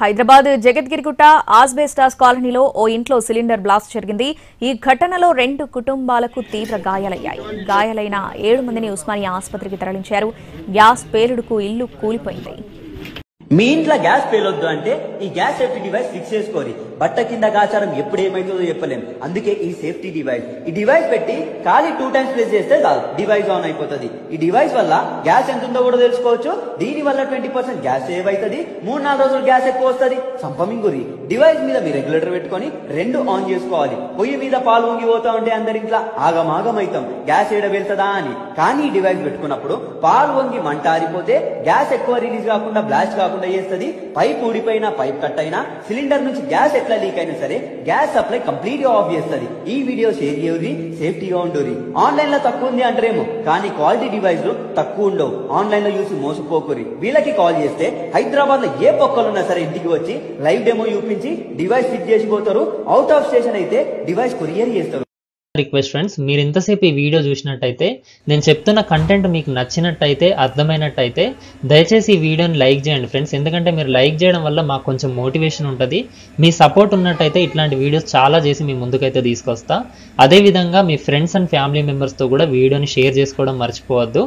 Hyderabad Jagadgirigutta asbestos కాలనీలో ఓ ఇంట్లో cylinder blast జరిగింది. ఈ ఘటనలో 2 కుటుంబాలకు తీవ్ర గాయాలయ్యాయి. గాయాలైన 7 మందిని ఉస్మానియా ఆసుపత్రికి తరలించారు. గ్యాస్ పేలుడుకు ఇల్లు కూలిపోయింది. మీ ఇంట్లో గ్యాస్ పేలొద్దు అంటే ఈ గ్యాస్ సేఫ్టీ డివైస్ ఫిక్స్ చేసుకోరి. బట్ట కింద గాచారం ఎప్పుడు ఏమైతుందో చెప్పలేం. అందుకే ఈ సేఫ్టీ డివైస్ పెట్టి ఖాళీ 2 టైమ్స్ ప్రెస్ చేస్తే చాలు, డివైస్ ఆన్ అయిపోతుంది. ఈ డివైస్ వల్ల గ్యాస్ ఎంత ఉందో కూడా తెలుసుకోవచ్చు. దీని వల్ల 20% గ్యాస్ సేవ్ అవుతుంది. 3-4 రోజులు గ్యాస్ ఎక్కువ వస్తుంది. సంపమింగురి డివైస్ మీద మీ రెగ్యులేటర్ పెట్టుకొని 2 ఆన్ చేసుకోవాలి. పొయ్యి మీద పాలు ఊగిపోతా ఉంటే అందరి ఇంట్లో ఆగమాగం అవుతాం, గ్యాస్ ఏడ వెళ్తుందా అని. కానీ ఈ డివైస్ పెట్టుకున్నప్పుడు పాలు వంగి మంట ఆరిపోతే గ్యాస్ ఎక్కువ రిలీజ్ కాకుండా బ్లాస్ట్ కాకుండా చేస్తుంది. పైప్ ఊడిపోయినా, పైప్ కట్ అయినా, సిలిండర్ నుంచి గ్యాస్ ఎట్లా లీక్ అయినా సరే గ్యాస్ సప్లై కంప్లీట్ గా ఆఫ్ చేస్తుంది. ఈ వీడియో షేర్ చేయరి, సేఫ్టీగా ఉండరు. ఆన్లైన్ లో తక్కువ ఉంది అంటారేమో, కానీ క్వాలిటీ డివైస్ తక్కువ ఉండవు. ఆన్లైన్ లో చూసి మోసపోకురి. వీళ్ళకి కాల్ చేస్తే హైదరాబాద్ లో ఏ పొక్కలున్నా సరే ఇంటికి వచ్చి లైవ్ డెమో చూపించి డివైస్ ఫిట్ చేసిపోతారు. అవుట్ ఆఫ్ స్టేషన్ అయితే డివైస్ కొరియర్ చేస్తారు. రిక్వెస్ట్ ఫ్రెండ్స్, మీరు ఇంతసేపు ఈ వీడియో చూసినట్టయితే, నేను చెప్తున్న కంటెంట్ మీకు నచ్చినట్టయితే, అర్థమైనట్టయితే దయచేసి ఈ వీడియోని లైక్ చేయండి ఫ్రెండ్స్. ఎందుకంటే మీరు లైక్ చేయడం వల్ల మాకు కొంచెం మోటివేషన్ ఉంటుంది. మీ సపోర్ట్ ఉన్నట్టయితే ఇట్లాంటి వీడియోస్ చాలా చేసి మీ ముందుకైతే తీసుకొస్తా. అదేవిధంగా మీ ఫ్రెండ్స్ అండ్ ఫ్యామిలీ మెంబర్స్తో కూడా వీడియోని షేర్ చేసుకోవడం మర్చిపోవద్దు.